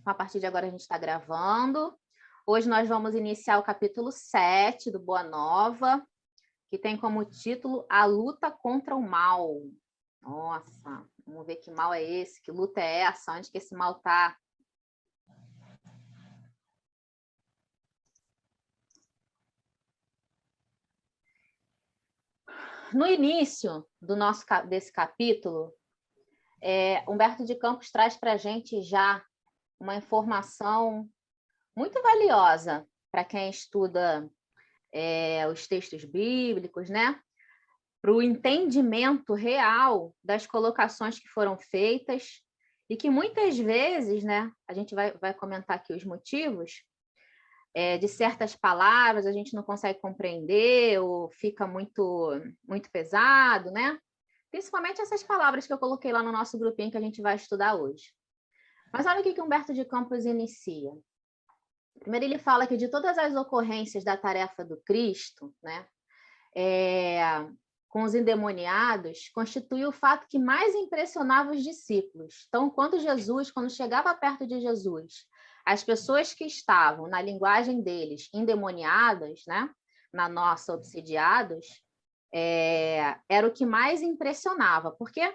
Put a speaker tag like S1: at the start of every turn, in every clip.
S1: A partir de agora a gente está gravando. Hoje nós vamos iniciar o capítulo 7 do Boa Nova, que tem como título A Luta contra o Mal. Nossa, vamos ver que mal é esse, que luta é essa, onde que esse mal está. No início desse capítulo, Humberto de Campos traz para a gente já uma informação muito valiosa para quem estuda os textos bíblicos, né? Para o entendimento real das colocações que foram feitas e que muitas vezes, né? A gente vai comentar aqui os motivos, de certas palavras a gente não consegue compreender ou fica muito pesado, né? Principalmente essas palavras que eu coloquei lá no nosso grupinho que a gente vai estudar hoje. Mas olha o que Humberto de Campos inicia. Primeiro ele fala que de todas as ocorrências da tarefa do Cristo, né, com os endemoniados, constitui o fato que mais impressionava os discípulos. Então, quando chegava perto de Jesus, as pessoas que estavam, na linguagem deles, endemoniadas, né, na nossa, obsidiados, era o que mais impressionava, porque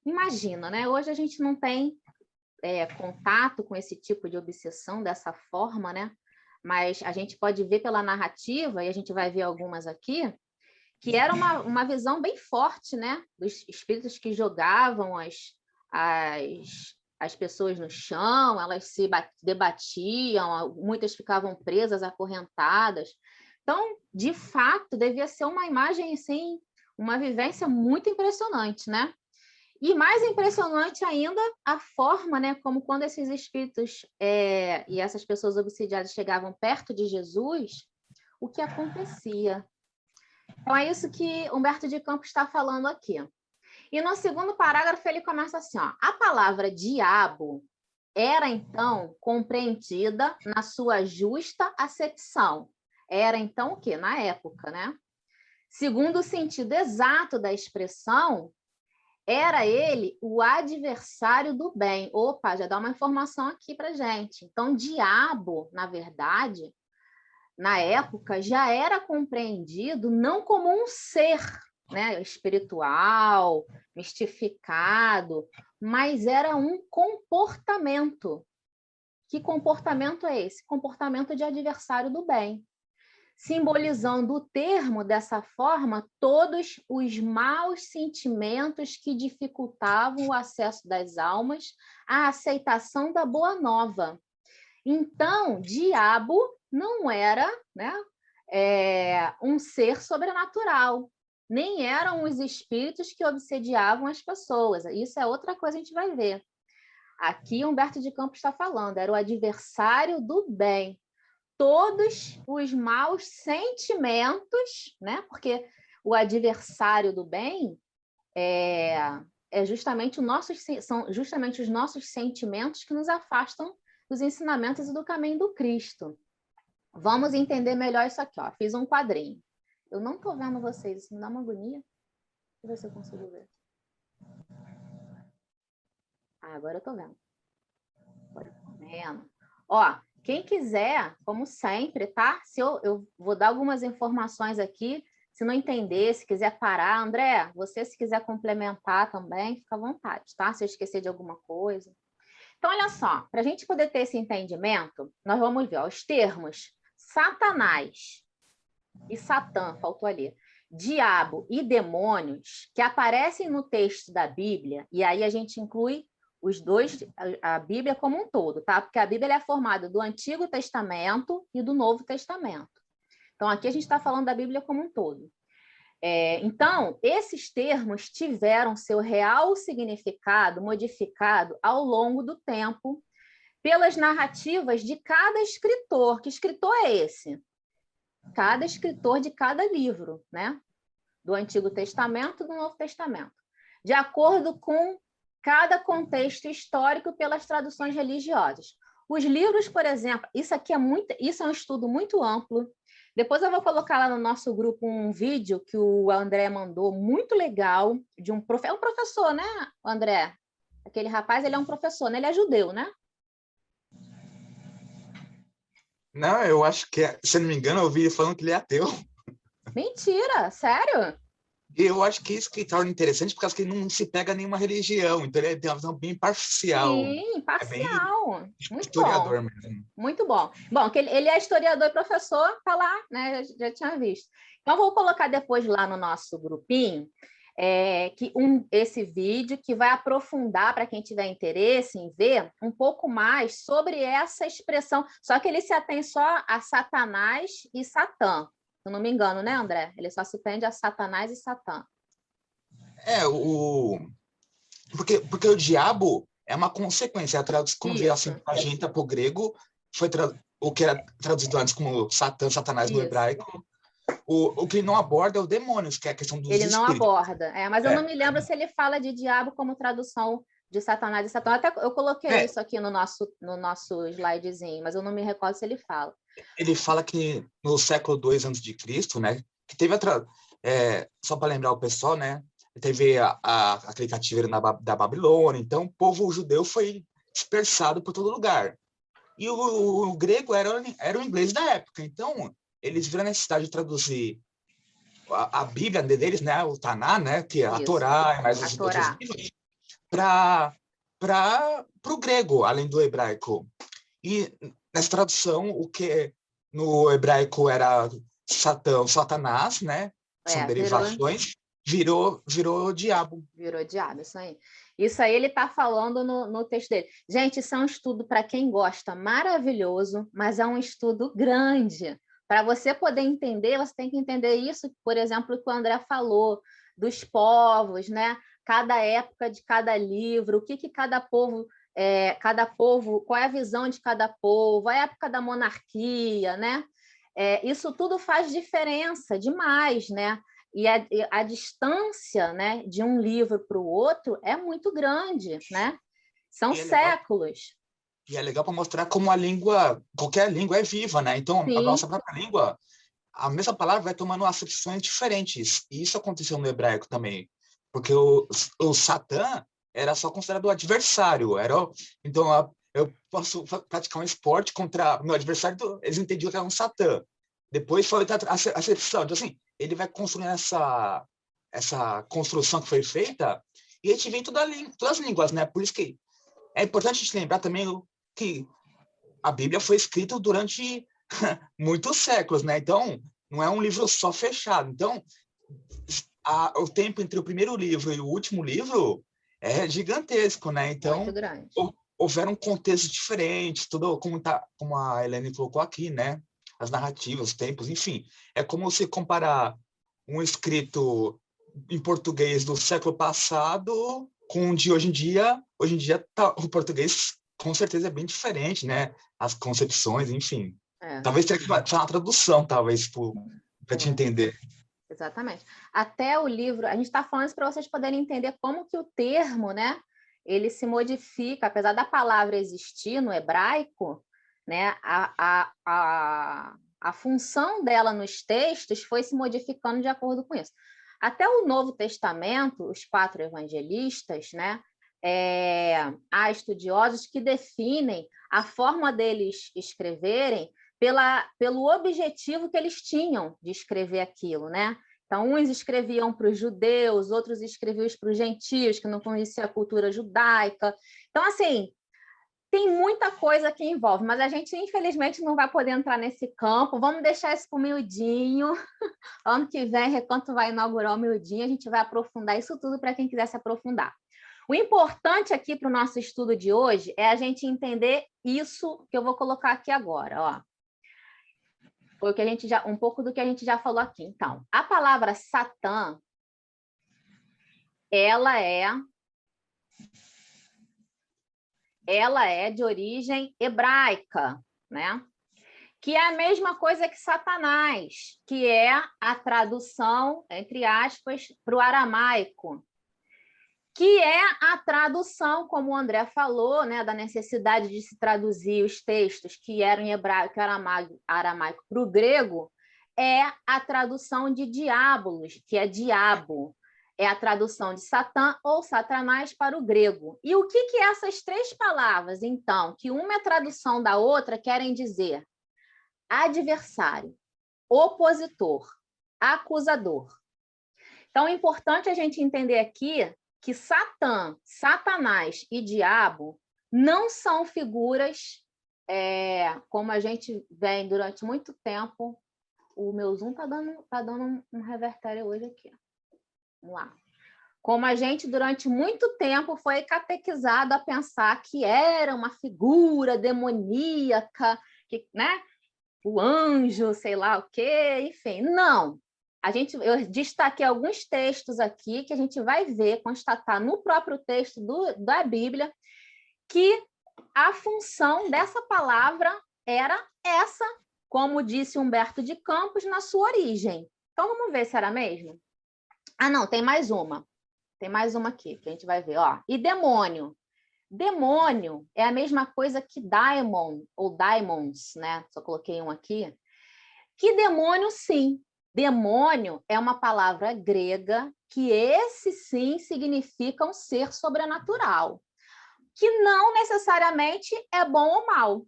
S1: imagina, né? Hoje a gente não tem contato com esse tipo de obsessão dessa forma, né? Mas a gente pode ver pela narrativa, e a gente vai ver algumas aqui, que era uma visão bem forte, né? Dos espíritos que jogavam as pessoas no chão, elas se debatiam, muitas ficavam presas, acorrentadas. Então, de fato, devia ser uma imagem, assim, uma vivência muito impressionante, né? E mais impressionante ainda a forma, né, como quando esses espíritos e essas pessoas obsidiadas chegavam perto de Jesus, o que acontecia. Então, é isso que Humberto de Campos está falando aqui. E no segundo parágrafo ele começa assim, ó, a palavra diabo era, então, compreendida na sua justa acepção. Era, então, o quê? Na época, né? Segundo o sentido exato da expressão, era ele o adversário do bem. Opa, já dá uma informação aqui para gente. Então, diabo, na verdade, na época, já era compreendido não como um ser, né, espiritual, mistificado, mas era um comportamento. Que comportamento é esse? Comportamento de adversário do bem. Simbolizando o termo dessa forma todos os maus sentimentos que dificultavam o acesso das almas à aceitação da boa nova. Então, diabo não era, né, um ser sobrenatural, nem eram os espíritos que obsediavam as pessoas. Isso é outra coisa que a gente vai ver. Aqui Humberto de Campos está falando, era o adversário do bem. Todos os maus sentimentos, né? Porque o adversário do bem são justamente os nossos sentimentos que nos afastam dos ensinamentos e do caminho do Cristo. Vamos entender melhor isso aqui, ó. Fiz um quadrinho. Eu não estou vendo vocês, isso me dá uma agonia. Deixa eu ver se eu consigo ver. Agora eu estou vendo. Ó, quem quiser, como sempre, tá? Eu vou dar algumas informações aqui. Se não entender, se quiser parar, André, você se quiser complementar também, fica à vontade, tá? Se eu esquecer de alguma coisa. Então, olha só, para a gente poder ter esse entendimento, nós vamos ver os termos Satanás e Satã, faltou ali, diabo e demônios, que aparecem no texto da Bíblia, e aí a gente inclui os dois, a Bíblia como um todo, tá? Porque a Bíblia é formada do Antigo Testamento e do Novo Testamento. Então, aqui a gente está falando da Bíblia como um todo. Então, esses termos tiveram seu real significado modificado ao longo do tempo pelas narrativas de cada escritor. Que escritor é esse? Cada escritor de cada livro, né? Do Antigo Testamento e do Novo Testamento. De acordo com cada contexto histórico pelas traduções religiosas. Os livros, por exemplo, isso é um estudo muito amplo. Depois eu vou colocar lá no nosso grupo um vídeo que o André mandou, muito legal, de um professor, né, André? Aquele rapaz, ele é um professor, né? Ele é judeu, né?
S2: Não, eu acho que, se eu não me engano, eu ouvi ele falando que ele é ateu.
S1: Mentira, sério?
S2: E eu acho que isso que torna interessante, porque acho que ele não se pega a nenhuma religião, então ele tem uma visão bem parcial.
S1: Sim,
S2: É bem
S1: parcial. Muito bom.
S2: historiador mesmo.
S1: Muito bom. Bom, que ele é historiador e professor, tá lá, né? Já tinha visto. Então, vou colocar depois lá no nosso grupinho esse vídeo que vai aprofundar para quem tiver interesse em ver um pouco mais sobre essa expressão. Só que ele se atém só a Satanás e Satã. Se eu não me engano, né, André? Ele só se prende a Satanás e Satã.
S2: É, porque o diabo é uma consequência. Quando veio assim
S1: Isso,
S2: a gente para o grego, o que era traduzido antes como Satã, Satanás no
S1: isso.
S2: hebraico. O que ele não aborda é o demônios, que é a questão dos
S1: Ele não
S2: espíritos.
S1: aborda. Mas eu não
S2: É,
S1: me lembro se ele fala de diabo como tradução de Satanás e Satã. Até eu coloquei
S2: é,
S1: isso aqui no nosso slidezinho, mas eu não me recordo se ele fala.
S2: ele fala que no século II a.C., né, que teve só para lembrar o pessoal, né, teve aquele cativeiro da Babilônia, então o povo judeu foi dispersado por todo lugar. E o grego era o inglês da época, então eles viram a necessidade de traduzir a Bíblia deles, né, o Taná, né, que é a
S1: Isso,
S2: Torá e mais
S1: a
S2: os outros
S1: Torá.
S2: livros, para o grego, além do hebraico. E nessa tradução, o que no hebraico era Satanás, né? São
S1: Virou,
S2: derivações, virou diabo.
S1: virou diabo, isso aí. Isso aí ele está falando no texto dele. Gente, isso é um estudo para quem gosta, maravilhoso, mas é um estudo grande. Para você poder entender, você tem que entender isso, por exemplo, que o André falou, dos povos, né? Cada época de cada livro, o que cada povo, qual é a visão de cada povo, a época da monarquia, né? Isso tudo faz diferença demais, né? E a distância, né, de um livro para o outro é muito grande, né? São
S2: E é legal,
S1: séculos.
S2: para mostrar como a língua, qualquer língua é viva, né? Então, a
S1: Sim,
S2: nossa própria língua, a mesma palavra vai tomando acepções diferentes. E isso aconteceu no hebraico também. Porque o Satã era só considerado o adversário. Então, eu posso praticar um esporte contra meu adversário, então, eles entendiam que era um Satã. Depois foi a acepção. Então, assim, ele vai construindo essa construção que foi feita e a gente vê em todas as línguas, né? Por isso que é importante a gente lembrar também que a Bíblia foi escrita durante muitos séculos, né? Então, não é um livro só fechado. Então, o tempo entre o primeiro livro e o último livro é gigantesco, né?
S1: muito
S2: Então,
S1: grande.
S2: houveram contextos diferentes, tudo como a Helene colocou aqui, né? As narrativas, os tempos, enfim. É como se comparar um escrito em português do século passado com o de hoje em dia. Hoje em dia, o português com certeza é bem diferente, né? As concepções, enfim.
S1: É,
S2: Talvez tenha que fazer uma tradução, talvez, para te
S1: é.
S2: entender.
S1: Exatamente. Até o livro, a gente está falando isso para vocês poderem entender como que o termo, né, ele se modifica, apesar da palavra existir no hebraico, né, a função dela nos textos foi se modificando de acordo com isso. Até o Novo Testamento, os 4 evangelistas, né, há estudiosos que definem a forma deles escreverem pelo objetivo que eles tinham de escrever aquilo, né? Então, uns escreviam para os judeus, outros escreviam para os gentios, que não conheciam a cultura judaica. Então, assim, tem muita coisa que envolve, mas a gente, infelizmente, não vai poder entrar nesse campo. Vamos deixar isso para o miudinho. Ano que vem, Recanto vai inaugurar o miudinho, a gente vai aprofundar isso tudo para quem quiser se aprofundar. O importante aqui para o nosso estudo de hoje é a gente entender isso que eu vou colocar aqui agora, ó. Foi um pouco do que a gente já falou aqui. Então, a palavra Satã, ela é de origem hebraica, né? Que é a mesma coisa que Satanás, que é a tradução, entre aspas, para o aramaico, que é a tradução, como o André falou, né, da necessidade de se traduzir os textos que eram em hebraico e aramaico para o grego, é a tradução de diabolos, que é diabo. É a tradução de Satã ou Satanás para o grego. E o que essas 3 palavras, então, que uma é tradução da outra, querem dizer? adversário, opositor, acusador. Então, é importante a gente entender aqui que Satã, Satanás e diabo não são figuras como a gente vem durante muito tempo. O meu Zoom tá dando um revertério hoje aqui. Vamos lá. Como a gente, durante muito tempo, foi catequizado a pensar que era uma figura demoníaca, que, né? O anjo, sei lá o quê, enfim. Não. Eu destaquei alguns textos aqui que a gente vai ver, constatar no próprio texto da Bíblia, que a função dessa palavra era essa, como disse Humberto de Campos, na sua origem. Então, vamos ver se era mesmo? Ah, não, tem mais uma. Tem mais uma aqui, que a gente vai ver. Ó. E demônio. Demônio é a mesma coisa que daimon, ou daimons, né? Só coloquei um aqui. Que demônio, sim. Demônio é uma palavra grega que esse, sim, significa um ser sobrenatural, que não necessariamente é bom ou mal.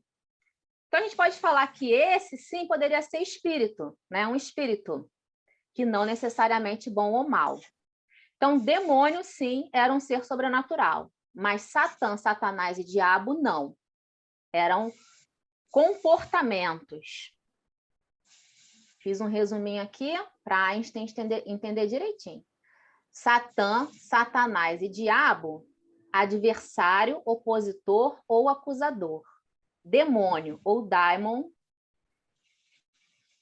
S1: Então, a gente pode falar que esse, sim, poderia ser espírito, né? Um espírito, que não necessariamente bom ou mal. Então, demônio, sim, era um ser sobrenatural, mas Satã, Satanás e diabo, não. Eram comportamentos. Fiz um resuminho aqui para Einstein entender direitinho. Satã, Satanás e diabo, adversário, opositor ou acusador. Demônio ou daimon,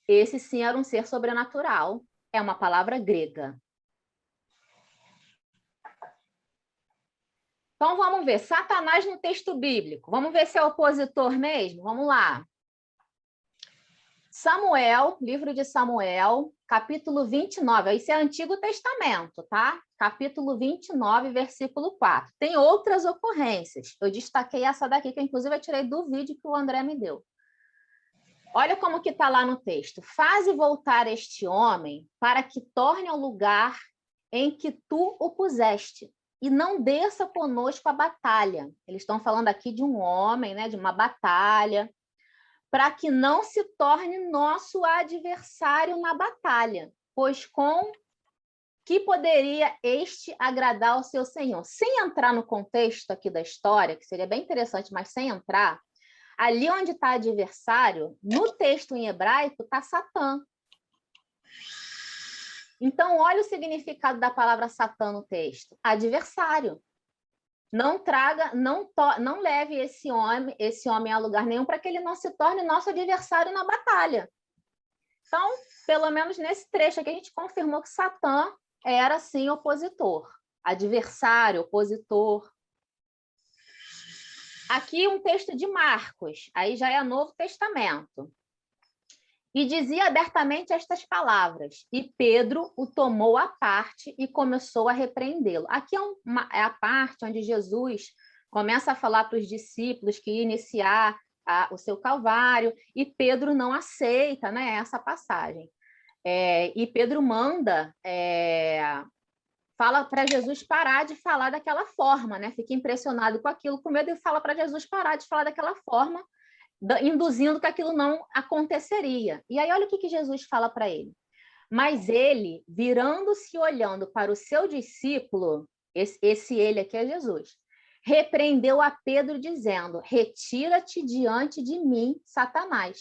S1: esse sim era um ser sobrenatural. É uma palavra grega. Então, vamos ver. Satanás no texto bíblico. Vamos ver se é opositor mesmo? Vamos lá. Samuel, livro de Samuel, capítulo 29. Isso é Antigo Testamento, tá? Capítulo 29, versículo 4. Tem outras ocorrências. Eu destaquei essa daqui, que inclusive eu tirei do vídeo que o André me deu. Olha como que está lá no texto. Faze voltar este homem para que torne ao lugar em que tu o puseste, e não desça conosco a batalha. Eles estão falando aqui de um homem, né, de uma batalha, para que não se torne nosso adversário na batalha, pois com que poderia este agradar ao seu senhor? Sem entrar no contexto aqui da história, que seria bem interessante, mas sem entrar, ali onde está adversário, no texto em hebraico, está Satã. Então, olha o significado da palavra Satã no texto. Adversário. Não traga, não leve esse homem a lugar nenhum para que ele não se torne nosso adversário na batalha. Então, pelo menos nesse trecho aqui, a gente confirmou que Satã era, sim, opositor. Adversário, opositor. Aqui um texto de Marcos, aí já é Novo Testamento. E dizia abertamente estas palavras, e Pedro o tomou à parte e começou a repreendê-lo. Aqui é a parte onde Jesus começa a falar para os discípulos que ia iniciar o seu calvário, e Pedro não aceita, né, essa passagem. E Pedro fala para Jesus parar de falar daquela forma, né? Fica impressionado com aquilo, com medo, e fala para Jesus parar de falar daquela forma, induzindo que aquilo não aconteceria. E aí, olha o que Jesus fala para ele. Mas ele, virando-se e olhando para o seu discípulo, esse ele aqui é Jesus, repreendeu a Pedro, dizendo: retira-te diante de mim, Satanás,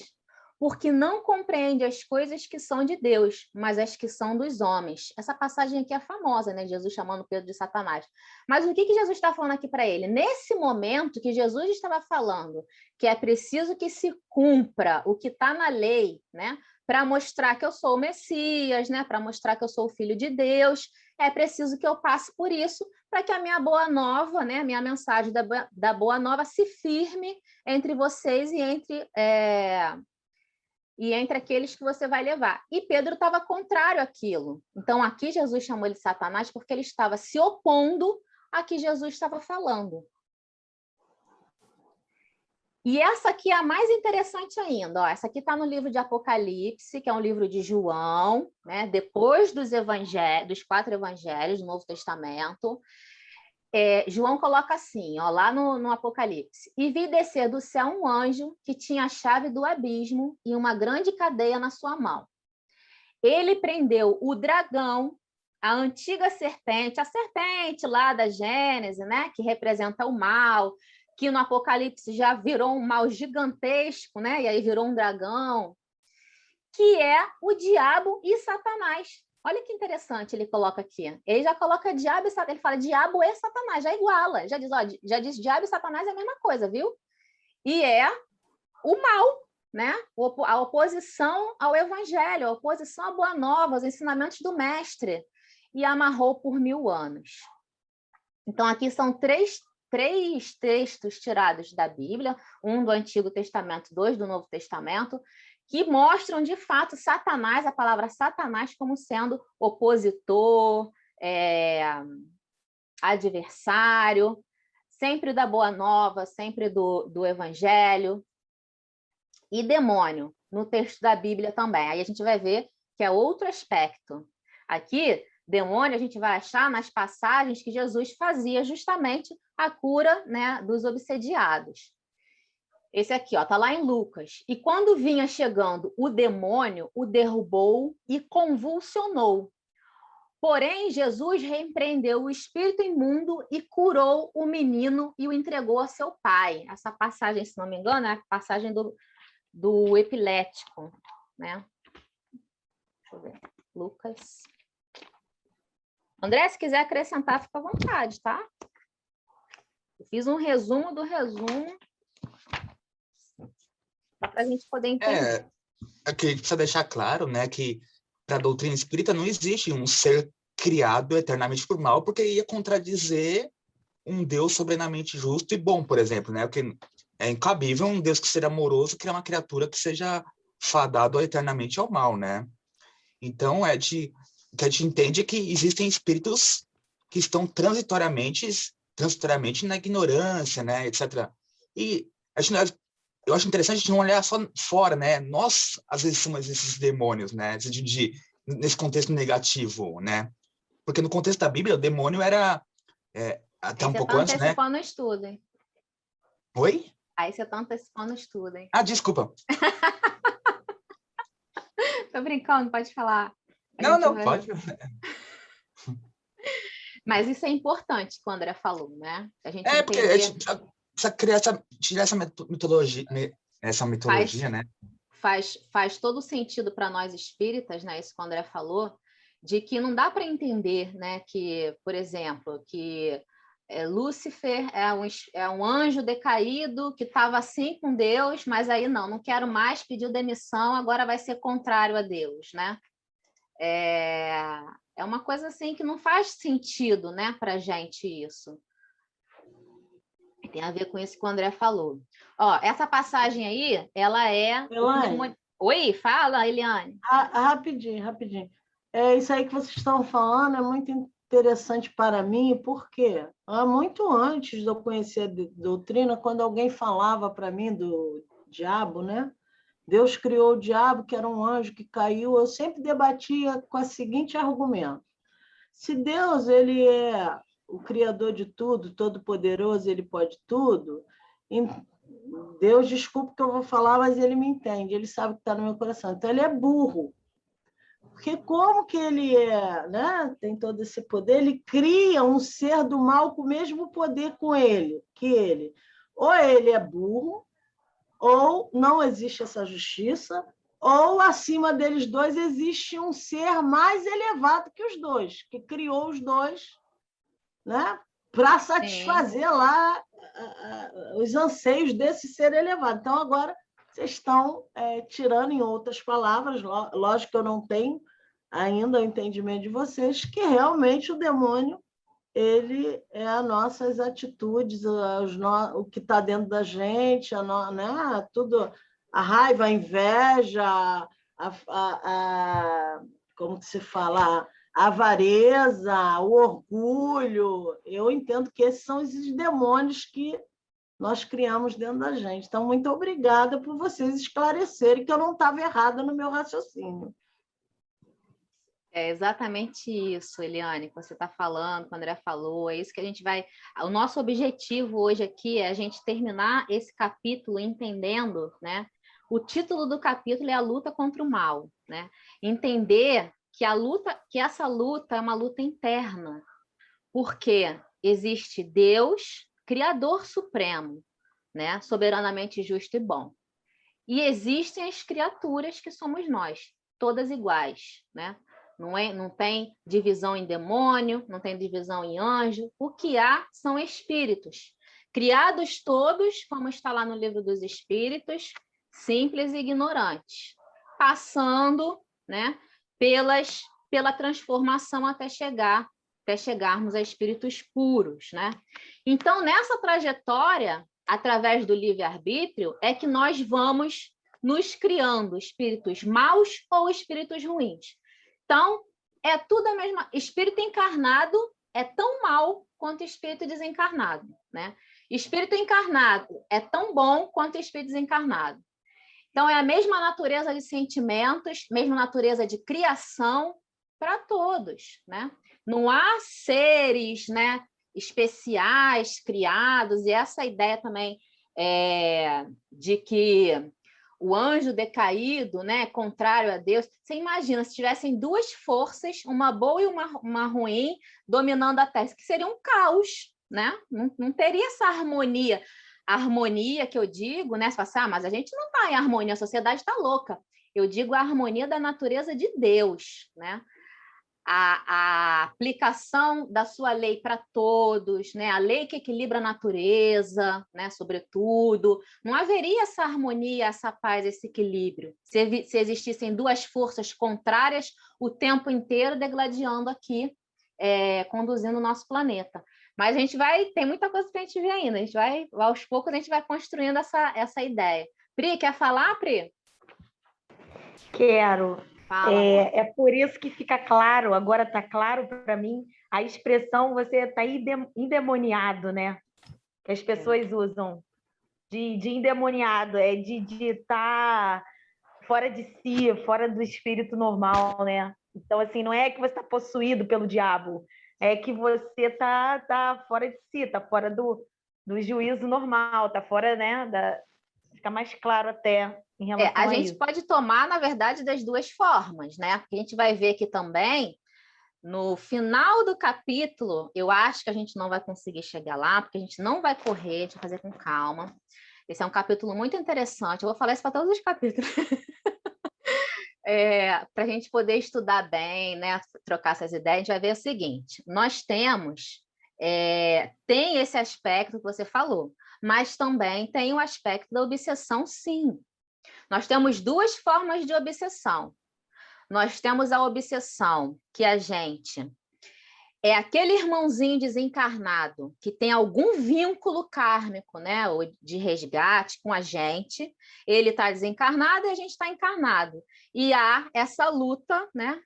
S1: porque não compreende as coisas que são de Deus, mas as que são dos homens. Essa passagem aqui é famosa, né? Jesus chamando Pedro de Satanás. Mas o que Jesus está falando aqui para ele? Nesse momento que Jesus estava falando que é preciso que se cumpra o que está na lei, né? Para mostrar que eu sou o Messias, né? Para mostrar que eu sou o Filho de Deus, é preciso que eu passe por isso para que a minha boa nova, né? A minha mensagem da boa nova se firme entre vocês e entre aqueles que você vai levar. E Pedro estava contrário àquilo. Então, aqui Jesus chamou ele de Satanás porque ele estava se opondo a que Jesus estava falando. E essa aqui é a mais interessante ainda. Ó. Essa aqui está no livro de Apocalipse, que é um livro de João, né? Depois dos 4 evangelhos do Novo Testamento. João coloca assim, ó, lá no Apocalipse: e vi descer do céu um anjo que tinha a chave do abismo e uma grande cadeia na sua mão. Ele prendeu o dragão, a antiga serpente, a serpente lá da Gênesis, né, que representa o mal, que no Apocalipse já virou um mal gigantesco, né, e aí virou um dragão, que é o diabo e Satanás. Olha que interessante, ele coloca aqui. Ele já coloca diabo e Satanás, ele fala diabo e Satanás, já iguala, já diz diabo e Satanás é a mesma coisa, viu? E é o mal, né? A oposição ao evangelho, a oposição à boa nova, aos ensinamentos do mestre, e amarrou por 1000 anos. Então, aqui são três textos tirados da Bíblia, um do Antigo Testamento, 2 do Novo Testamento, que mostram, de fato, Satanás, a palavra Satanás, como sendo opositor, adversário, sempre da boa nova, sempre do evangelho, e demônio, no texto da Bíblia também. Aí a gente vai ver que é outro aspecto. Aqui, demônio, a gente vai achar nas passagens que Jesus fazia justamente a cura, né, dos obsediados. Esse aqui, ó, tá lá em Lucas. E quando vinha chegando o demônio, o derrubou e convulsionou. Porém, Jesus repreendeu o espírito imundo e curou o menino e o entregou a seu pai. Essa passagem, se não me engano, é a passagem do epilético, né? Deixa eu ver. Lucas. André, se quiser acrescentar, fica à vontade, tá? Eu fiz um resumo do resumo para a gente poder entender.
S2: Aqui precisa deixar claro, né, que para a doutrina espírita não existe um ser criado eternamente por mal, porque ia contradizer um Deus soberanamente justo e bom, por exemplo, né? Porque é incabível um Deus que seja amoroso criar uma criatura que seja fadado eternamente ao mal, né? Então, o que a gente entende é que existem espíritos que estão transitoriamente na ignorância, né, etc. E eu acho interessante a gente não olhar só fora, né? Nós, às vezes, somos esses demônios, né? Nesse contexto negativo, né? Porque no contexto da Bíblia, o demônio era até
S1: Aí
S2: um
S1: você
S2: pouco
S1: está
S2: antes, né?
S1: antecipando o estudo, hein?
S2: Oi?
S1: Aí você está antecipando o estudo, hein?
S2: Ah, desculpa.
S1: Tô brincando, pode falar.
S2: Não, pode.
S1: Mas isso é importante que o André falou, né? A gente
S2: Porque a
S1: entender.
S2: gente precisa criar tirar essa mitologia, né?
S1: Faz todo sentido para nós espíritas, né? Isso que o André falou, de que não dá para entender, né? Que, por exemplo, que Lúcifer é um anjo decaído que estava assim com Deus, mas aí não quero mais, pediu demissão, agora vai ser contrário a Deus, né? É uma coisa assim que não faz sentido, né, para a gente isso. Tem a ver com isso que o André falou. Ó, essa passagem aí, ela é... Oi, fala, Eliane.
S3: Rapidinho. Isso aí que vocês estão falando é muito interessante para mim, porque muito antes de eu conhecer a doutrina, quando alguém falava para mim do diabo, né? Deus criou o diabo, que era um anjo que caiu, eu sempre debatia com o seguinte argumento: se Deus ele é o criador de tudo, todo-poderoso, ele pode tudo, Deus, desculpa que eu vou falar, mas ele me entende, ele sabe o que está no meu coração. Então, ele é burro. Porque como que ele né, tem todo esse poder, ele cria um ser do mal com o mesmo poder que ele. Ou ele é burro, ou não existe essa justiça, ou acima deles dois existe um ser mais elevado que os dois, que criou os dois, né, para satisfazer lá os anseios desse ser elevado. Então, agora, vocês estão tirando, em outras palavras, lógico que eu não tenho ainda o entendimento de vocês, que realmente o demônio ele é as nossas atitudes, o que está dentro da gente, né? Tudo, a raiva, a inveja, como que se fala, a avareza, o orgulho. Eu entendo que esses são esses demônios que nós criamos dentro da gente. Então, muito obrigada por vocês esclarecerem que eu não estava errada no meu raciocínio.
S1: É exatamente isso, Eliane, que você está falando, que o André falou, é isso que a gente vai... O nosso objetivo hoje aqui é a gente terminar esse capítulo entendendo, né? O título do capítulo é a luta contra o mal, né? Entender que que essa luta é uma luta interna, porque existe Deus, Criador Supremo, né? Soberanamente justo e bom. E existem as criaturas que somos nós, todas iguais, né? Não tem divisão em demônio, não tem divisão em anjo. O que há são espíritos, criados todos, como está lá no livro dos Espíritos, simples e ignorantes, passando, né, pela transformação até chegarmos a espíritos puros, né? Então, nessa trajetória, através do livre-arbítrio, é que nós vamos nos criando espíritos maus ou espíritos ruins. Então, é tudo a mesma... Espírito encarnado é tão mal quanto espírito desencarnado, né? Espírito encarnado é tão bom quanto espírito desencarnado. Então, é a mesma natureza de sentimentos, mesma natureza de criação para todos, né? Não há seres, né, especiais criados, e essa ideia também de que o anjo decaído, né, contrário a Deus. Você imagina se tivessem duas forças, uma boa e uma ruim, dominando a Terra, que seria um caos, né? Não teria essa harmonia. A harmonia que eu digo, né? Você fala assim, mas a gente não está em harmonia, a sociedade está louca. Eu digo a harmonia da natureza de Deus, né? A aplicação da sua lei para todos, né? A lei que equilibra a natureza, né? Sobretudo, não haveria essa harmonia, essa paz, esse equilíbrio, se existissem duas forças contrárias o tempo inteiro degladiando aqui, conduzindo o nosso planeta. Mas a gente tem muita coisa para a gente ver ainda, aos poucos a gente vai construindo essa ideia. Pri, quer falar, Pri?
S4: Quero.
S1: Fala,
S4: é por isso que fica claro, agora está claro para mim, a expressão você está endemoniado, né? Que as pessoas usam de endemoniado, de estar fora de si, fora do espírito normal, né? Então, assim, não é que você está possuído pelo diabo, é que você está fora de si, está fora do juízo normal, está fora, né? Fica mais claro até em relação
S1: a
S4: a
S1: gente
S4: isso.
S1: pode tomar, na verdade, das duas formas, né? Porque a gente vai ver aqui também, no final do capítulo, eu acho que a gente não vai conseguir chegar lá, porque a gente não vai correr, a gente vai fazer com calma. Esse é um capítulo muito interessante, eu vou falar isso para todos os capítulos. Para a gente poder estudar bem, né? Trocar essas ideias, a gente vai ver o seguinte, nós tem esse aspecto que você falou, mas também tem o aspecto da obsessão, sim. Nós temos duas formas de obsessão. Nós temos a obsessão que a gente é aquele irmãozinho desencarnado que tem algum vínculo kármico, né, ou de resgate com a gente. Ele está desencarnado e a gente está encarnado. E há essa luta, né,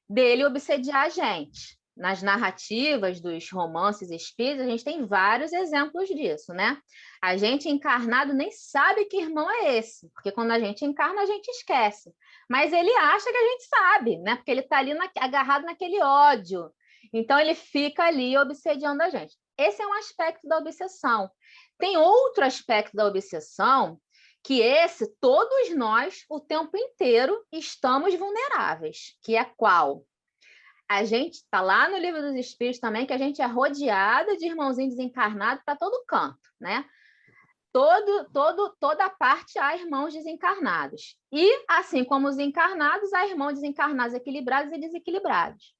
S1: dele obsediar a gente. Nas narrativas dos romances espíritas, a gente tem vários exemplos disso, né? A gente encarnado nem sabe que irmão é esse, porque quando a gente encarna, a gente esquece. Mas ele acha que a gente sabe, né? Porque ele está ali agarrado naquele ódio. Então, ele fica ali obsediando a gente. Esse é um aspecto da obsessão. Tem outro aspecto da obsessão, que todos nós, o tempo inteiro, estamos vulneráveis, que é qual? A gente está lá no Livro dos Espíritos também, que a gente é rodeada de irmãozinhos desencarnados para todo canto, né? Toda parte há irmãos desencarnados. E, assim como os encarnados, há irmãos desencarnados equilibrados e desequilibrados.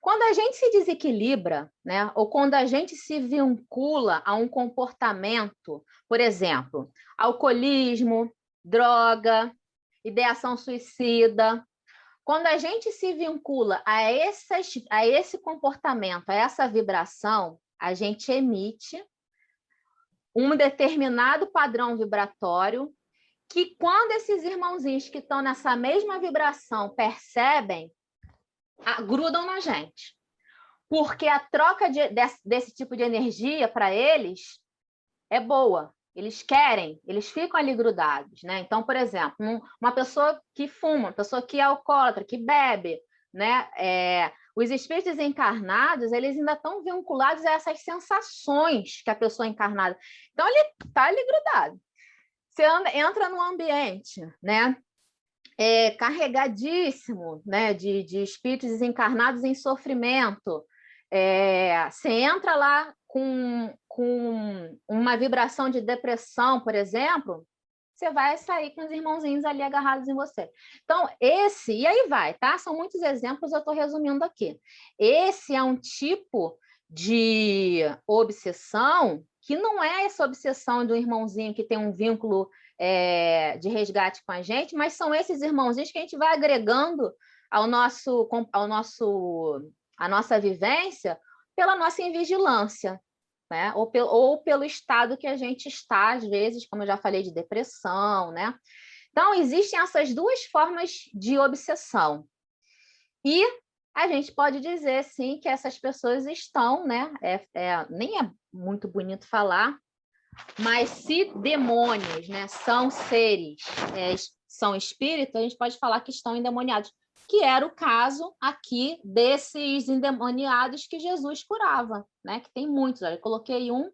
S1: Quando a gente se desequilibra, né, ou quando a gente se vincula a um comportamento, por exemplo, alcoolismo, droga, ideação suicida, quando a gente se vincula a esse comportamento, a essa vibração, a gente emite um determinado padrão vibratório que, quando esses irmãozinhos que estão nessa mesma vibração percebem, grudam na gente. Porque a troca desse tipo de energia para eles é boa. Eles querem, eles ficam ali grudados, né? Então, por exemplo, uma pessoa que fuma, uma pessoa que é alcoólatra, que bebe, né? Os espíritos desencarnados, eles ainda estão vinculados a essas sensações que a pessoa encarnada. Então, ele está ali grudado. Você entra num ambiente, né? Carregadíssimo, né? De espíritos desencarnados em sofrimento. Você entra lá com uma vibração de depressão, por exemplo, você vai sair com os irmãozinhos ali agarrados em você. Então, e aí vai, tá? São muitos exemplos, eu estou resumindo aqui. Esse é um tipo de obsessão que não é essa obsessão do irmãozinho que tem um vínculo de resgate com a gente, mas são esses irmãozinhos que a gente vai agregando à nossa vivência pela nossa invigilância, né? Ou pelo estado que a gente está, às vezes, como eu já falei, de depressão, né? Então, existem essas duas formas de obsessão. E a gente pode dizer, sim, que essas pessoas estão, né? Nem é muito bonito falar, mas se demônios, né, são seres, são espíritos, a gente pode falar que estão endemoniados, que era o caso aqui desses endemoniados que Jesus curava, né? Que tem muitos. Olha, eu coloquei um,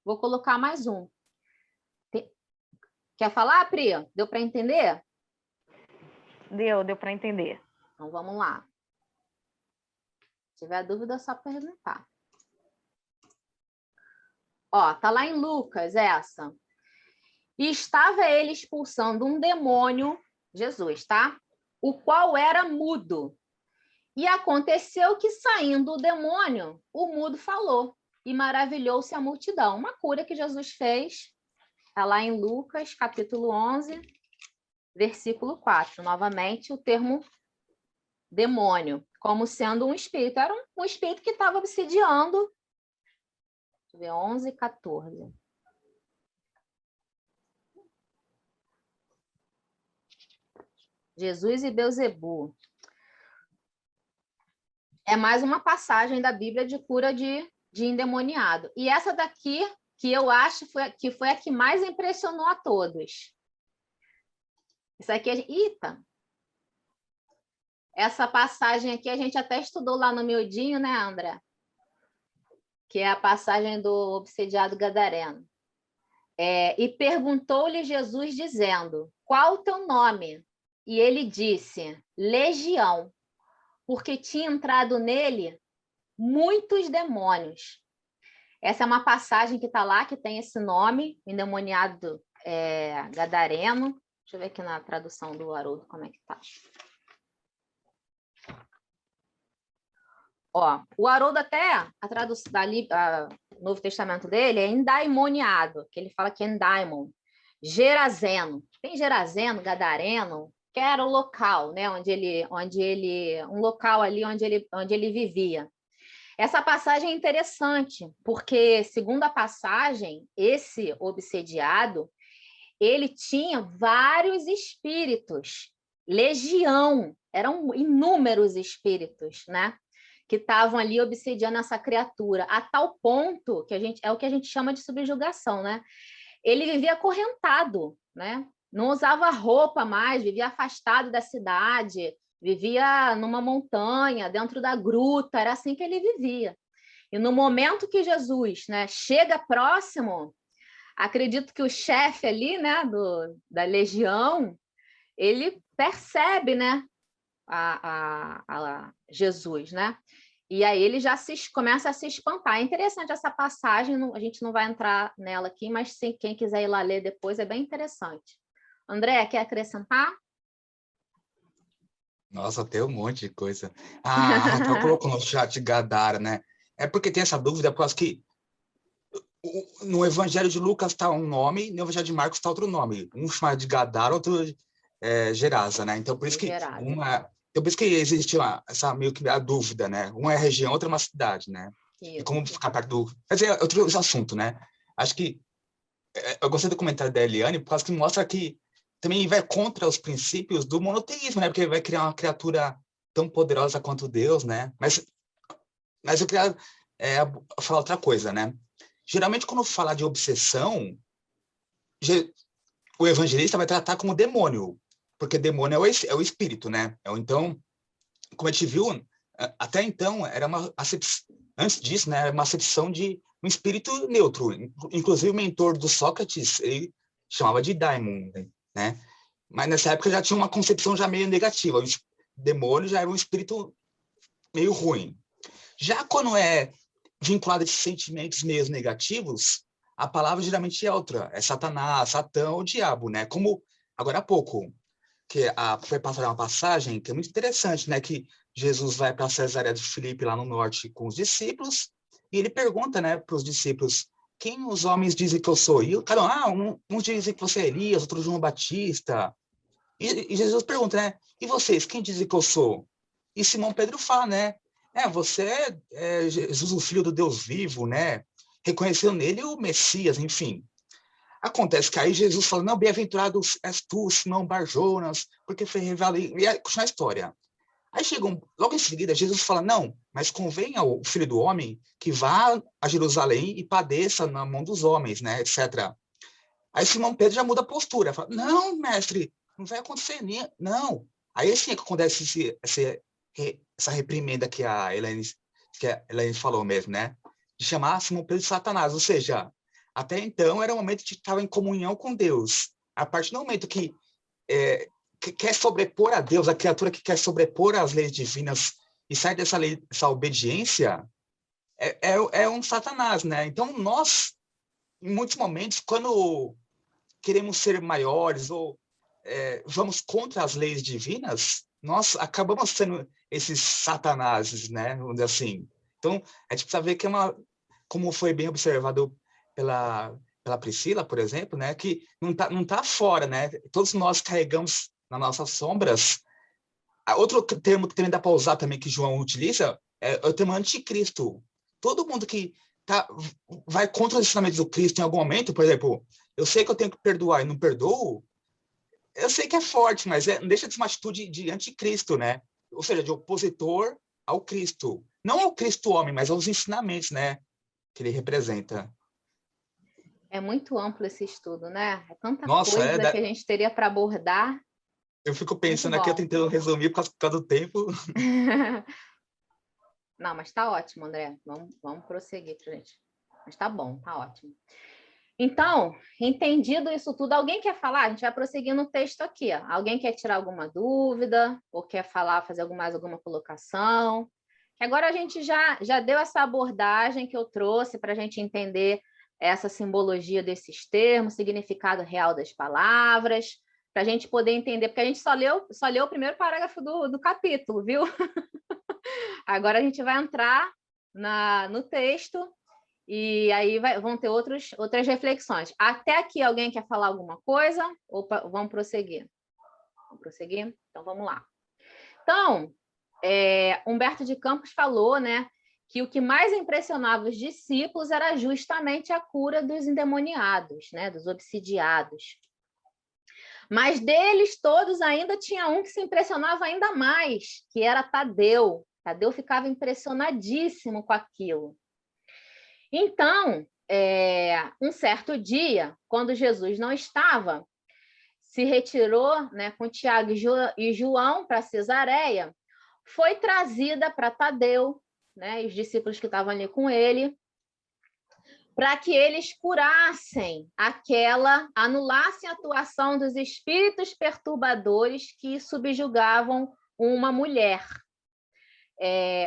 S1: vou colocar mais um. Quer falar, Pri? Deu para entender?
S4: Deu para entender.
S1: Então, vamos lá. Se tiver dúvida, é só perguntar. Ó, tá lá em Lucas, essa. E estava ele expulsando um demônio, Jesus, tá? O qual era mudo. E aconteceu que, saindo o demônio, o mudo falou, e maravilhou-se a multidão. Uma cura que Jesus fez, está lá em Lucas, capítulo 11, versículo 4. Novamente, o termo demônio, como sendo um espírito. Era um espírito que estava obsidiando. Deixa eu ver, 11, 14. Jesus e Beelzebu. É mais uma passagem da Bíblia de cura de endemoniado. E essa daqui, que eu acho que foi a que mais impressionou a todos. Isso aqui, eita! Essa passagem aqui a gente até estudou lá no miudinho, né, André? Que é a passagem do obsediado gadareno. E perguntou-lhe Jesus, dizendo, qual o teu nome? E ele disse, Legião, porque tinha entrado nele muitos demônios. Essa é uma passagem que está lá, que tem esse nome, endemoniado gadareno. Deixa eu ver aqui na tradução do Haroldo como é que está. Ó, o Haroldo até, a tradução do Novo Testamento dele é endaimoniado, que ele fala que é endaimon. Gerazeno. Tem Gerazeno, gadareno, que era o local, né, um local ali onde ele vivia. Essa passagem é interessante, porque, segundo a passagem, esse obsediado, ele tinha vários espíritos, legião, eram inúmeros espíritos, né, que estavam ali obsediando essa criatura, a tal ponto que é o que a gente chama de subjugação, né? Ele vivia acorrentado, né? Não usava roupa mais, vivia afastado da cidade, vivia numa montanha, dentro da gruta, era assim que ele vivia. E no momento que Jesus, né, chega próximo, acredito que o chefe ali, né, da legião, ele percebe, né, a Jesus, né? E aí ele já começa a se espantar. É interessante essa passagem, a gente não vai entrar nela aqui, mas sim, quem quiser ir lá ler depois, é bem interessante. André, quer acrescentar?
S2: Nossa, tem um monte de coisa. A Raquel colocou no chat Gadara, né? É porque tem essa dúvida, por causa que no Evangelho de Lucas está um nome, no Evangelho de Marcos está outro nome. Um chamado de Gadara, outro Gerasa, né? Então, por isso que existe essa meio que a dúvida, né? Uma é região, outra é uma cidade, né? E como ficar perto do... Mas é outro assunto, né? Acho que eu gostei do comentário da Eliane, por causa que mostra que também vai contra os princípios do monoteísmo, né? Porque vai criar uma criatura tão poderosa quanto Deus, né? Mas eu queria falar outra coisa, né? Geralmente, quando fala de obsessão, o evangelista vai tratar como demônio, porque demônio é o espírito, né? Então, como a gente viu, até então, antes disso, né, era uma acepção de um espírito neutro. Inclusive, o mentor do Sócrates, ele chamava de daimon, né? Mas nessa época já tinha uma concepção já meio negativa. O demônio já era um espírito meio ruim. Já quando é vinculado a esses sentimentos meio negativos, a palavra geralmente é outra. É Satanás, Satã ou diabo, né? Como agora há pouco, foi passada uma passagem que é muito interessante, né? Que Jesus vai para Cesareia de Filipe, lá no norte, com os discípulos, e ele pergunta, né, para os discípulos, quem os homens dizem que eu sou? E uns dizem que você é Elias, outros João Batista. E Jesus pergunta, né, e vocês, quem dizem que eu sou? E Simão Pedro fala, né, você é Jesus, o Filho do Deus vivo, né, reconheceu nele o Messias, enfim. Acontece que aí Jesus fala, não, bem-aventurado és tu, Simão Bar-Jonas, porque foi revelado, e aí continua a história. Aí logo em seguida, Jesus fala, não, mas convém ao Filho do Homem que vá a Jerusalém e padeça na mão dos homens, né, etc. Aí Simão Pedro já muda a postura, fala, não, mestre, não vai acontecer, não. Aí sim é que acontece essa reprimenda que a Elaine falou mesmo, né, de chamar Simão Pedro de Satanás, ou seja, até então era um momento de estar em comunhão com Deus. A partir do momento que quer sobrepor a Deus, a criatura que quer sobrepor as leis divinas e sai dessa obediência, é um Satanás, né? Então, nós, em muitos momentos, quando queremos ser maiores ou vamos contra as leis divinas, nós acabamos sendo esses Satanáses, né? Vamos dizer assim. Então, a gente precisa ver que como foi bem observado pela Priscila, por exemplo, né? Que não tá fora, né? Todos nós carregamos nas nossas sombras. Outro termo que também dá para usar também, que João utiliza, é o termo anticristo. Todo mundo que vai contra os ensinamentos do Cristo em algum momento, por exemplo, eu sei que eu tenho que perdoar e não perdoo, eu sei que é forte, mas não deixa de ser uma atitude de anticristo, né? Ou seja, de opositor ao Cristo. Não ao Cristo homem, mas aos ensinamentos, né? Que ele representa.
S1: É muito amplo esse estudo, né? É tanta
S2: Nossa,
S1: coisa que a gente teria para abordar.
S2: Eu fico pensando aqui, eu tentando resumir por causa do tempo.
S1: Não, mas tá ótimo, André. Vamos prosseguir, gente. Mas tá bom, tá ótimo. Então, entendido isso tudo, alguém quer falar? A gente vai prosseguir no texto aqui. Ó. Alguém quer tirar alguma dúvida? Ou quer falar, fazer mais alguma colocação? Que agora a gente já deu essa abordagem que eu trouxe para a gente entender essa simbologia desses termos, significado real das palavras, para a gente poder entender, porque a gente só leu o primeiro parágrafo do capítulo, viu? Agora a gente vai entrar no texto e aí vão ter outras reflexões. Até aqui, alguém quer falar alguma coisa? Ou vamos prosseguir? Vamos prosseguir? Então, vamos lá. Então, Humberto de Campos falou, né, que o que mais impressionava os discípulos era justamente a cura dos endemoniados, né, dos obsidiados. Mas deles todos ainda tinha um que se impressionava ainda mais, que era Tadeu. Tadeu ficava impressionadíssimo com aquilo. Então, um certo dia, quando Jesus não estava, se retirou, né, com Tiago e João para Cesareia, foi trazida para Tadeu, né, os discípulos que estavam ali com ele, para que eles curassem anulassem a atuação dos espíritos perturbadores que subjugavam uma mulher.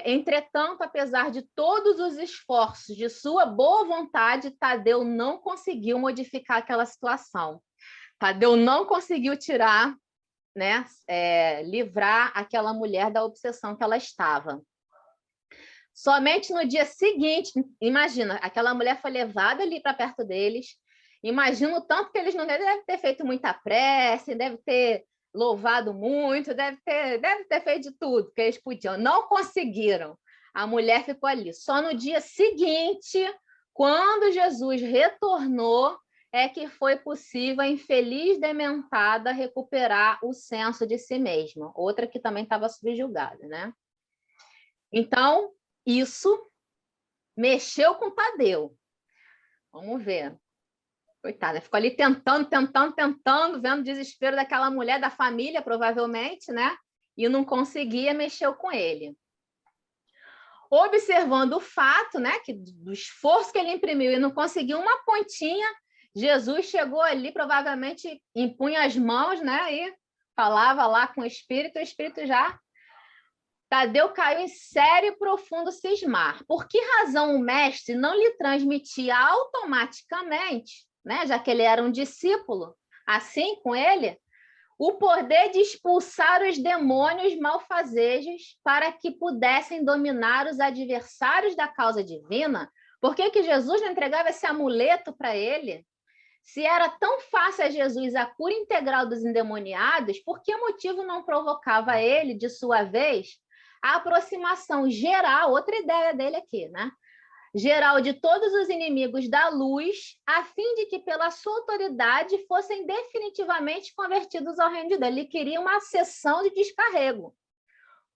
S1: Entretanto, apesar de todos os esforços de sua boa vontade, Tadeu não conseguiu modificar aquela situação. Tadeu não conseguiu tirar, né, livrar aquela mulher da obsessão que ela estava. Somente no dia seguinte, imagina, aquela mulher foi levada ali para perto deles, imagina o tanto que eles não devem ter feito muita prece, deve ter louvado muito, deve ter feito de tudo que eles podiam, não conseguiram. A mulher ficou ali. Só no dia seguinte, quando Jesus retornou, é que foi possível a infeliz dementada recuperar o senso de si mesma. Outra que também estava subjugada, né? Então, isso mexeu com Tadeu. Vamos ver. Coitada, ficou ali tentando, vendo o desespero daquela mulher, da família, provavelmente, né? e não conseguia, mexeu com ele. Observando o fato, né, que do esforço que ele imprimiu e não conseguiu uma pontinha, Jesus chegou ali, provavelmente impunha as mãos, né, e falava lá com o Espírito já. Tadeu caiu em sério e profundo cismar. Por que razão o mestre não lhe transmitia automaticamente, né, já que ele era um discípulo, assim com ele, o poder de expulsar os demônios malfazejos para que pudessem dominar os adversários da causa divina? Por que Jesus não entregava esse amuleto para ele? Se era tão fácil a Jesus a cura integral dos endemoniados, por que motivo não provocava ele, de sua vez, a aproximação geral, outra ideia dele aqui, né? Geral de todos os inimigos da luz, a fim de que, pela sua autoridade, fossem definitivamente convertidos ao reino de Deus. Ele queria uma sessão de descarrego.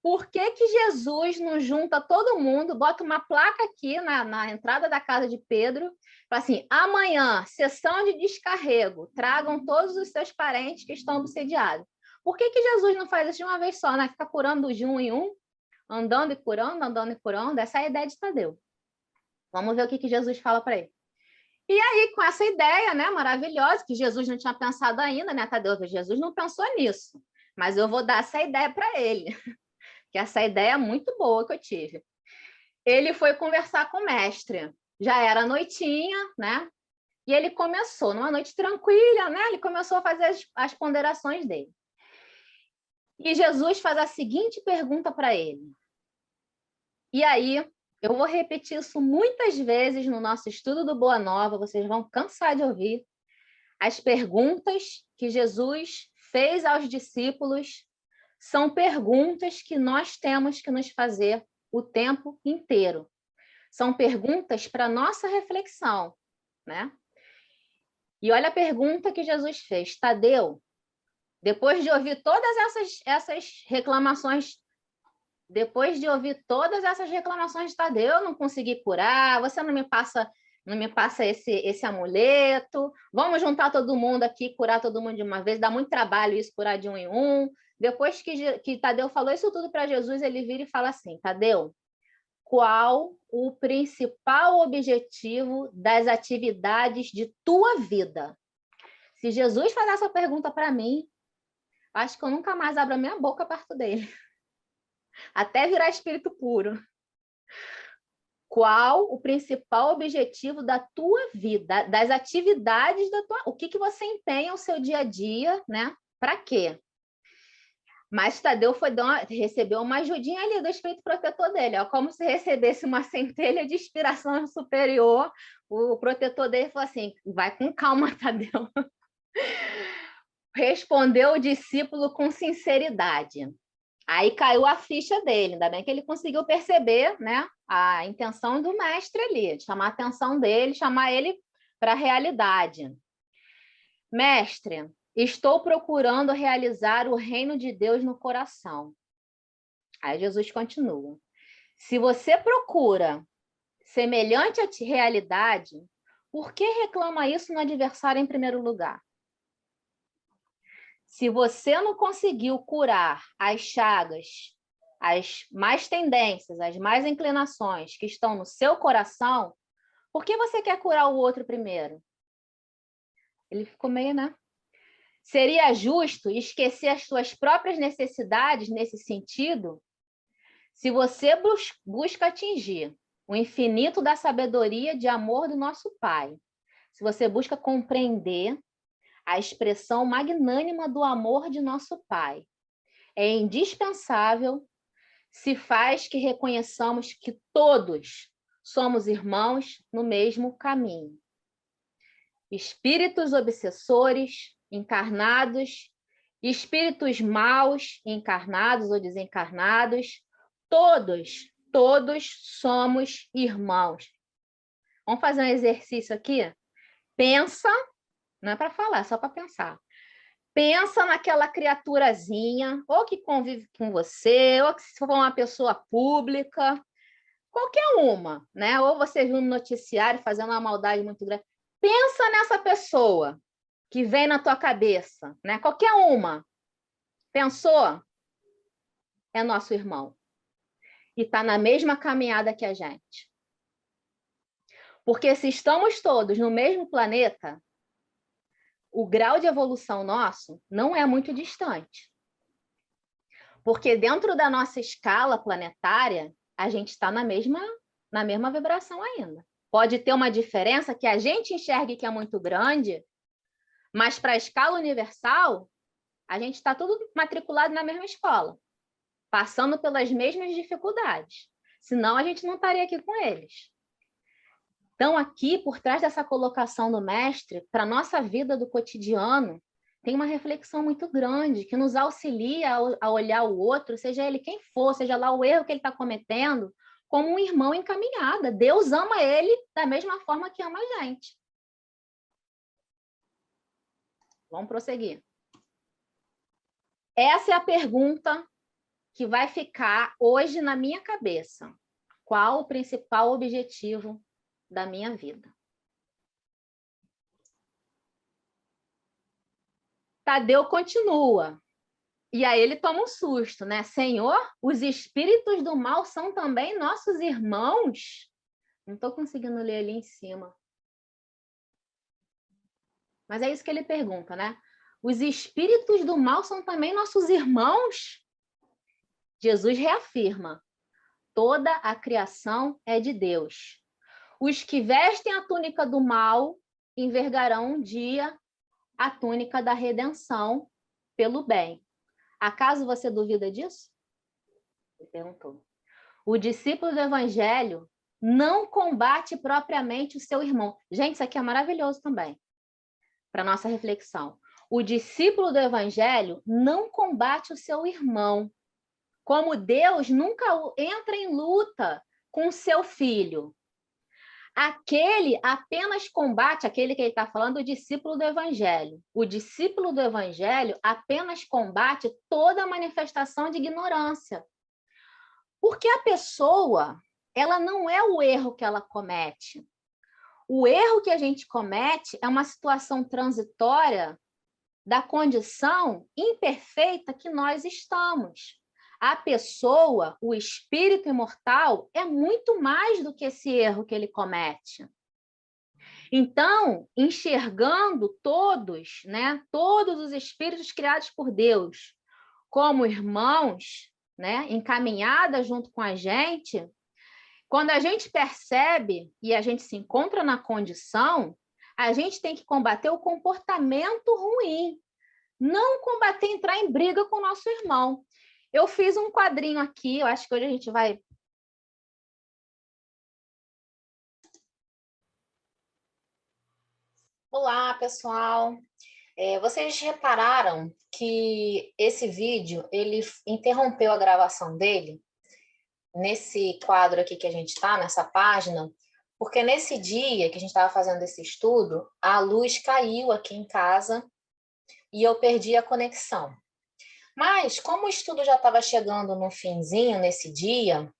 S1: Por que Jesus não junta todo mundo, bota uma placa aqui na entrada da casa de Pedro, fala assim, amanhã, sessão de descarrego, tragam todos os seus parentes que estão obsediados. Por que Jesus não faz isso de uma vez só, né? Fica curando de um em um, andando e curando, essa é a ideia de Tadeu. Vamos ver o que Jesus fala para ele. E aí, com essa ideia, né, maravilhosa, que Jesus não tinha pensado ainda, né, Tadeu? Jesus não pensou nisso, mas eu vou dar essa ideia para ele, que essa ideia é muito boa que eu tive. Ele foi conversar com o mestre, já era noitinha, né? E ele começou, numa noite tranquila, né? Ele começou a fazer as ponderações dele. E Jesus faz a seguinte pergunta para ele. E aí, eu vou repetir isso muitas vezes no nosso estudo do Boa Nova, vocês vão cansar de ouvir. As perguntas que Jesus fez aos discípulos são perguntas que nós temos que nos fazer o tempo inteiro. São perguntas para nossa reflexão, né? E olha a pergunta que Jesus fez. Tadeu, depois de ouvir todas essas reclamações, de Tadeu, eu não consegui curar, você não me passa esse amuleto, vamos juntar todo mundo aqui, curar todo mundo de uma vez, dá muito trabalho isso, curar de um em um. Depois que Tadeu falou isso tudo para Jesus, ele vira e fala assim, Tadeu, qual o principal objetivo das atividades de tua vida? Se Jesus faz essa pergunta para mim, acho que eu nunca mais abro a minha boca perto dele. Até virar espírito puro. Qual o principal objetivo da tua vida, das atividades da tua... O que você empenha o seu dia a dia, né? Para quê? Mas Tadeu recebeu uma ajudinha ali do espírito protetor dele, ó, como se recebesse uma centelha de inspiração superior. O protetor dele falou assim, vai com calma, Tadeu. Respondeu o discípulo com sinceridade. Aí caiu a ficha dele, ainda bem que ele conseguiu perceber, né, a intenção do mestre ali, de chamar a atenção dele, chamar ele para a realidade. Mestre, estou procurando realizar o reino de Deus no coração. Aí Jesus continua. Se você procura semelhante à realidade, por que reclama isso no adversário em primeiro lugar? Se você não conseguiu curar as chagas, as mais tendências, as mais inclinações que estão no seu coração, por que você quer curar o outro primeiro? Ele ficou meio, né? Seria justo esquecer as suas próprias necessidades nesse sentido? Se você busca atingir o infinito da sabedoria de amor do nosso Pai, se você busca compreender a expressão magnânima do amor de nosso Pai, é indispensável se faz que reconheçamos que todos somos irmãos no mesmo caminho. Espíritos obsessores, encarnados, espíritos maus, encarnados ou desencarnados, todos somos irmãos. Vamos fazer um exercício aqui? Pensa, não é para falar, é só para pensar. Pensa naquela criaturazinha, ou que convive com você, ou que se for uma pessoa pública, qualquer uma, né? Ou você viu no noticiário fazendo uma maldade muito grande. Pensa nessa pessoa que vem na tua cabeça, né? Qualquer uma. Pensou? é nosso irmão e está na mesma caminhada que a gente. Porque se estamos todos no mesmo planeta, o grau de evolução nosso não é muito distante. Porque dentro da nossa escala planetária, a gente está na mesma vibração ainda. Pode ter uma diferença que a gente enxergue que é muito grande, mas para a escala universal, a gente está tudo matriculado na mesma escola, passando pelas mesmas dificuldades. Senão, a gente não estaria aqui com eles. Então, aqui, por trás dessa colocação do mestre, para a nossa vida do cotidiano, tem uma reflexão muito grande que nos auxilia a olhar o outro, seja ele quem for, seja lá o erro que ele está cometendo, como um irmão em caminhada. Deus ama ele da mesma forma que ama a gente. Vamos prosseguir. Essa é a pergunta que vai ficar hoje na minha cabeça. Qual o principal objetivo da minha vida? Tadeu continua. E aí ele toma um susto, né? Senhor, os espíritos do mal são também nossos irmãos? Não estou conseguindo ler ali em cima. Mas é isso que ele pergunta, né? Os espíritos do mal são também nossos irmãos? Jesus reafirma: toda a criação é de Deus. Os que vestem a túnica do mal envergarão um dia a túnica da redenção pelo bem. Acaso você duvida disso? Ele perguntou. O discípulo do evangelho não combate propriamente o seu irmão. Gente, isso aqui é maravilhoso também, para nossa reflexão. O discípulo do evangelho não combate o seu irmão, como Deus nunca entra em luta com o seu filho. Aquele apenas combate, aquele que ele está falando, o discípulo do evangelho. O discípulo do evangelho apenas combate toda manifestação de ignorância. Porque a pessoa, ela não é o erro que ela comete. O erro que a gente comete é uma situação transitória da condição imperfeita que nós estamos. A pessoa, o espírito imortal, é muito mais do que esse erro que ele comete. Então, enxergando todos, né, todos os espíritos criados por Deus como irmãos, né, encaminhada junto com a gente, quando a gente percebe e a gente se encontra na condição, a gente tem que combater o comportamento ruim, não combater entrar em briga com o nosso irmão. Eu fiz um quadrinho aqui, eu acho que hoje a gente vai... Olá, pessoal! Vocês repararam que esse vídeo, ele interrompeu a gravação dele, nesse quadro aqui que a gente está, nessa página, porque nesse dia que a gente estava fazendo esse estudo, a luz caiu aqui em casa e eu perdi a conexão. Mas, como o estudo já estava chegando no finzinho nesse dia,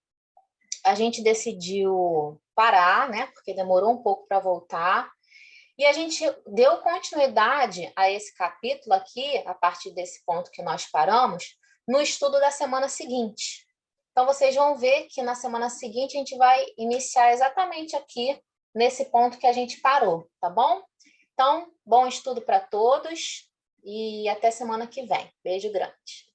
S1: a gente decidiu parar, né? Porque demorou um pouco para voltar. E a gente deu continuidade a esse capítulo aqui, a partir desse ponto que nós paramos, no estudo da semana seguinte. Então, vocês vão ver que na semana seguinte a gente vai iniciar exatamente aqui, nesse ponto que a gente parou, tá bom? Então, bom estudo para todos. E até semana que vem. Beijo grande.